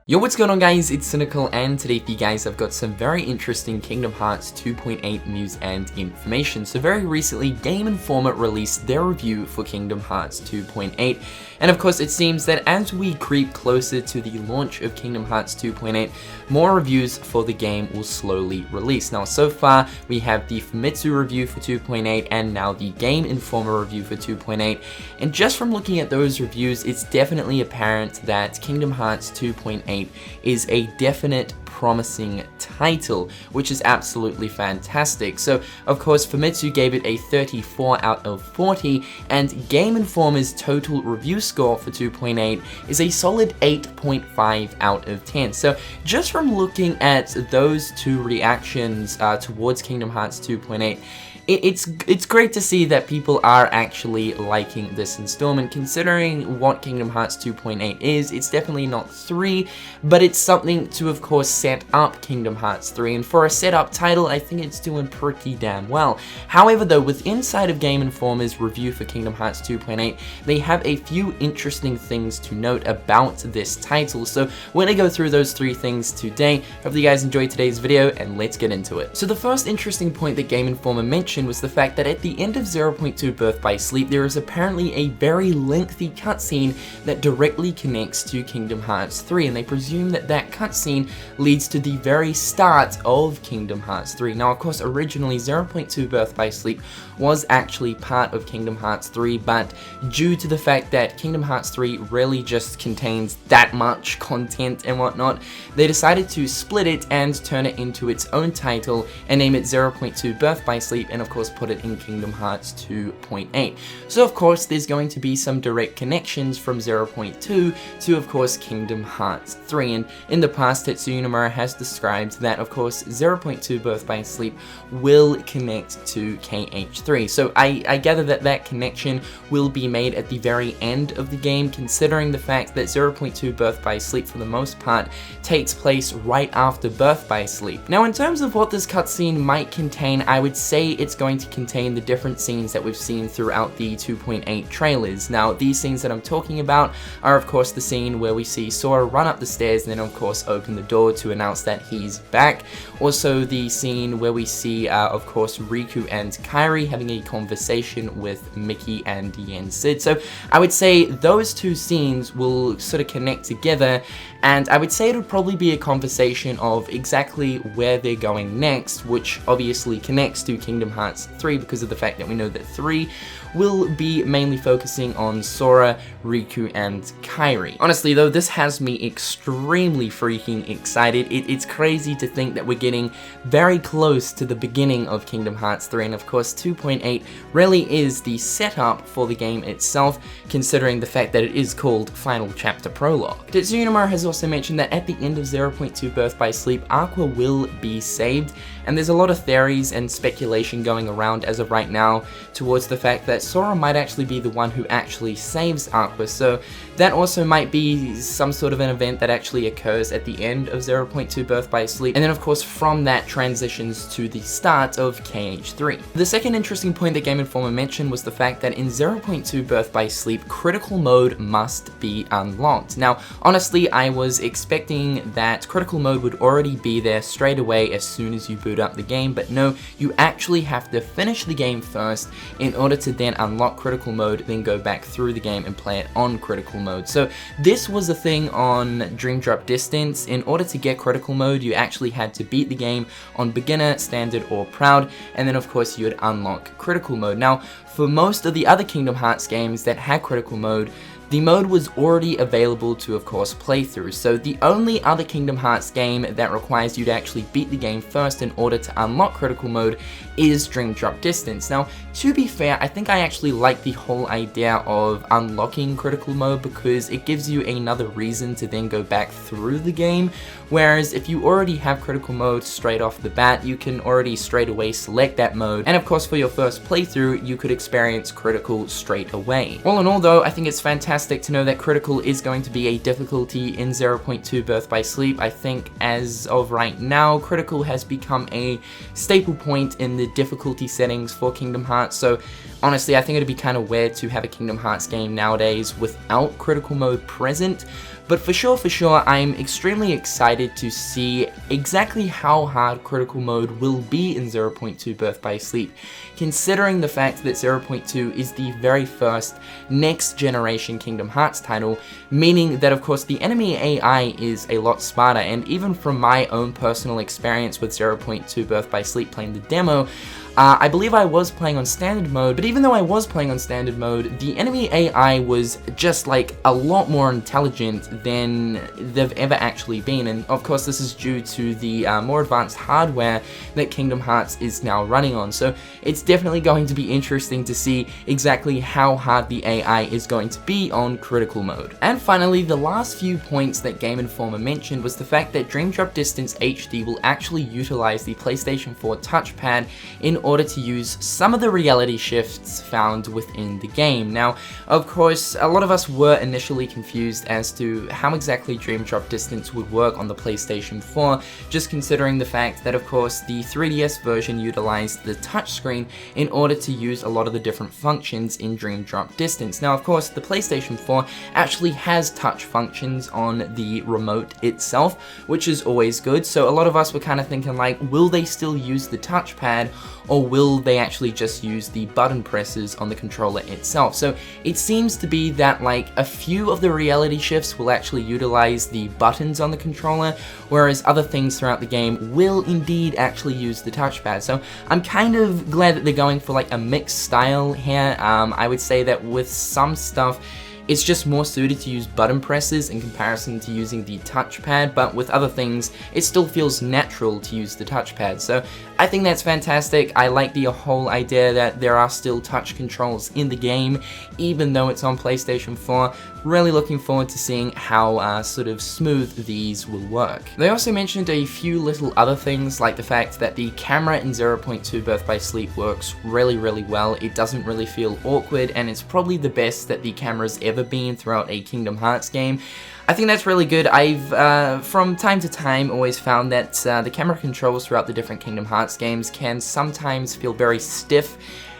Yo, what's going on guys, it's Cynical, and today for you guys I've got some very interesting Kingdom Hearts 2.8 news and information. So very recently, Game Informer released their review for Kingdom Hearts 2.8, and of course it seems that as we creep closer to the launch of Kingdom Hearts 2.8, more reviews for the game will slowly release. Now so far, we have the Famitsu review for 2.8 and now the Game Informer review for 2.8, and just from looking at those reviews, it's definitely apparent that Kingdom Hearts 2.8 is a definite promising title, which is absolutely fantastic. So of course Famitsu gave it a 34 out of 40, and Game Informer's total review score for 2.8 is a solid 8.5 out of 10. So just from looking at those two reactions towards Kingdom Hearts 2.8, it's great to see that people are actually liking this installment. Considering what Kingdom Hearts 2.8 is, it's definitely not 3, but it's something to of course set up Kingdom Hearts 3, and for a setup title, I think it's doing pretty damn well. However though, with inside of Game Informer's review for Kingdom Hearts 2.8, they have a few interesting things to note about this title, so we're going to go through those 3 things today. Hopefully you guys enjoyed today's video, and let's get into it. So the first interesting point that Game Informer mentioned was the fact that at the end of 0.2 Birth by Sleep, there is apparently a very lengthy cutscene that directly connects to Kingdom Hearts 3, and they presume that that cutscene leads to the very start of Kingdom Hearts 3. Now of course originally 0.2 Birth by Sleep was actually part of Kingdom Hearts 3, but due to the fact that Kingdom Hearts 3 really just contains that much content and whatnot, they decided to split it and turn it into its own title and name it 0.2 Birth by Sleep, and of course put it in Kingdom Hearts 2.8. So of course there's going to be some direct connections from 0.2 to of course Kingdom Hearts 3, and in the past Tetsuya Nomura has described that of course 0.2 Birth by Sleep will connect to KH3. So I gather that that connection will be made at the very end of the game, considering the fact that 0.2 Birth by Sleep for the most part takes place right after Birth by Sleep. Now in terms of what this cutscene might contain, I would say it's going to contain the different scenes that we've seen throughout the 2.8 trailers. Now these scenes that I'm talking about are of course the scene where we see Sora run up the stairs and then of course open the door to announce that he's back. Also the scene where we see of course Riku and Kairi having a conversation with Mickey and Yen Sid. So I would say those two scenes will sort of connect together, and I would say it would probably be a conversation of exactly where they're going next, which obviously connects to Kingdom Hearts 3 because of the fact that we know that 3 will be mainly focusing on Sora, Riku, and Kairi. Honestly though, this has me extremely freaking excited. It's crazy to think that we're getting very close to the beginning of Kingdom Hearts 3, and of course 2.8 really is the setup for the game itself, considering the fact that it is called Final Chapter Prologue. Tetsuya Nomura has also mentioned that at the end of 0.2 Birth by Sleep, Aqua will be saved, and there's a lot of theories and speculation going around as of right now towards the fact that Sora might actually be the one who actually saves Aqua, so that also might be some sort of an event that actually occurs at the end of 0.2 Birth by Sleep, and then of course from that transitions to the start of KH3. The second interesting point that Game Informer mentioned was the fact that in 0.2 Birth by Sleep, critical mode must be unlocked. Now honestly, I was expecting that critical mode would already be there straight away as soon as you boot up the game, but no, you actually have to finish the game first in order to then unlock critical mode, then go back through the game and play it on critical mode. So this was a thing on Dream Drop Distance. In order to get critical mode, you actually had to beat the game on beginner, standard, or proud, and then of course you would unlock critical mode. Now for most of the other Kingdom Hearts games that had critical mode, the mode was already available to of course play through, so the only other Kingdom Hearts game that requires you to actually beat the game first in order to unlock critical mode is Dream Drop Distance. Now to be fair, I think I actually like the whole idea of unlocking critical mode because it gives you another reason to then go back through the game, whereas if you already have critical mode straight off the bat, you can already straight away select that mode, and of course for your first playthrough, you could experience critical straight away. All in all though, I think it's fantastic to know that critical is going to be a difficulty in 0.2 Birth by Sleep. I think as of right now, critical has become a staple point in the difficulty settings for Kingdom Hearts, so honestly I think it'd be kind of weird to have a Kingdom Hearts game nowadays without critical mode present. But for sure, I'm extremely excited to see exactly how hard critical mode will be in 0.2 Birth by Sleep, considering the fact that 0.2 is the very first next generation Kingdom Hearts title, meaning that of course the enemy AI is a lot smarter, and even from my own personal experience with 0.2 Birth by Sleep playing the demo, I believe I was playing on standard mode, but even though I was playing on standard mode, the enemy AI was just like a lot more intelligent than they've ever actually been, and of course this is due to the more advanced hardware that Kingdom Hearts is now running on, so it's definitely going to be interesting to see exactly how hard the AI is going to be on critical mode. And finally, the last few points that Game Informer mentioned was the fact that Dream Drop Distance HD will actually utilize the PlayStation 4 touchpad in order to use some of the reality shifts found within the game. Now, of course, a lot of us were initially confused as to how exactly Dream Drop Distance would work on the PlayStation 4, just considering the fact that, of course, the 3DS version utilized the touchscreen in order to use a lot of the different functions in Dream Drop Distance. Now, of course, the PlayStation 4 actually has touch functions on the remote itself, which is always good, so a lot of us were kind of thinking like, will they still use the touchpad, or will they actually just use the button presses on the controller itself? So it seems to be that like a few of the reality shifts will actually utilize the buttons on the controller, whereas other things throughout the game will indeed actually use the touchpad. So I'm kind of glad that they're going for like a mixed style here. I would say that with some stuff, it's just more suited to use button presses in comparison to using the touchpad, but with other things, it still feels natural to use the touchpad. So I think that's fantastic. I like the whole idea that there are still touch controls in the game, even though it's on PlayStation 4. Really looking forward to seeing how sort of smooth these will work. They also mentioned a few little other things, like the fact that the camera in 0.2 Birth by Sleep works really well. It doesn't really feel awkward, and it's probably the best that the camera's ever been throughout a Kingdom Hearts game. I think that's really good. I've, from time to time, always found that the camera controls throughout the different Kingdom Hearts games can sometimes feel very stiff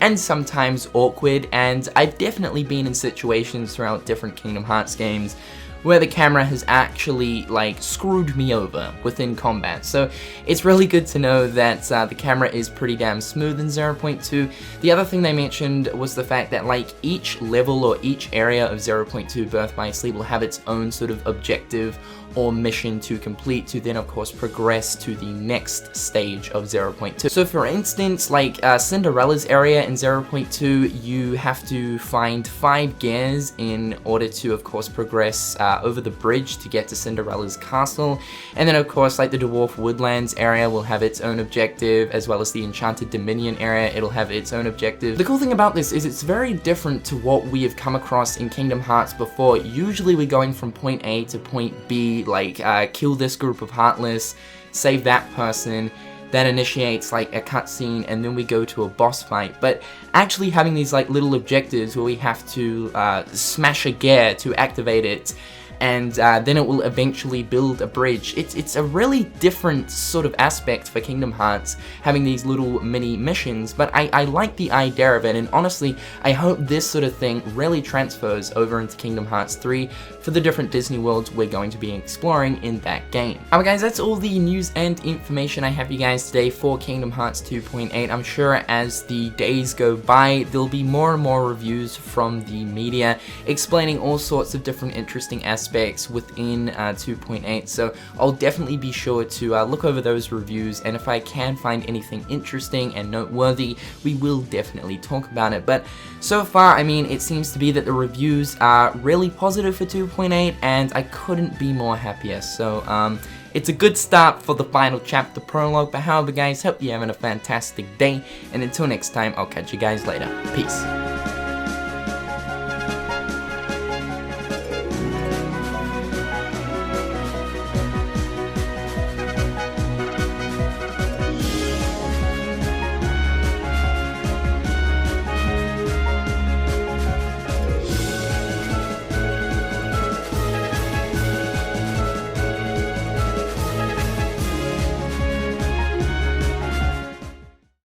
and sometimes awkward, and I've definitely been in situations throughout different Kingdom Hearts games where the camera has actually like screwed me over within combat. So it's really good to know that the camera is pretty damn smooth in 0.2. The other thing they mentioned was the fact that like each level or each area of 0.2 Birth by Sleep will have its own sort of objective or mission to complete to then of course progress to the next stage of 0.2. So for instance, like Cinderella's area in 0.2, you have to find 5 gears in order to of course progress over the bridge to get to Cinderella's castle, and then of course like the Dwarf Woodlands area will have its own objective, as well as the Enchanted Dominion area, it'll have its own objective. The cool thing about this is it's very different to what we have come across in Kingdom Hearts before. Usually we're going from point A to point B, like kill this group of Heartless, save that person, that initiates like a cutscene, and then we go to a boss fight. But actually having these like little objectives where we have to smash a gear to activate it, and then it will eventually build a bridge. It's a really different sort of aspect for Kingdom Hearts, having these little mini missions, but I like the idea of it, and honestly, I hope this sort of thing really transfers over into Kingdom Hearts 3 for the different Disney worlds we're going to be exploring in that game. Alright guys, that's all the news and information I have for you guys today for Kingdom Hearts 2.8. I'm sure as the days go by, there'll be more and more reviews from the media explaining all sorts of different interesting aspects within 2.8, so I'll definitely be sure to look over those reviews, and if I can find anything interesting and noteworthy, we will definitely talk about it. But so far, I mean, it seems to be that the reviews are really positive for 2.8, and I couldn't be more happier. So it's a good start for the final chapter prologue. But however guys, hope you're having a fantastic day, and until next time, I'll catch you guys later. Peace.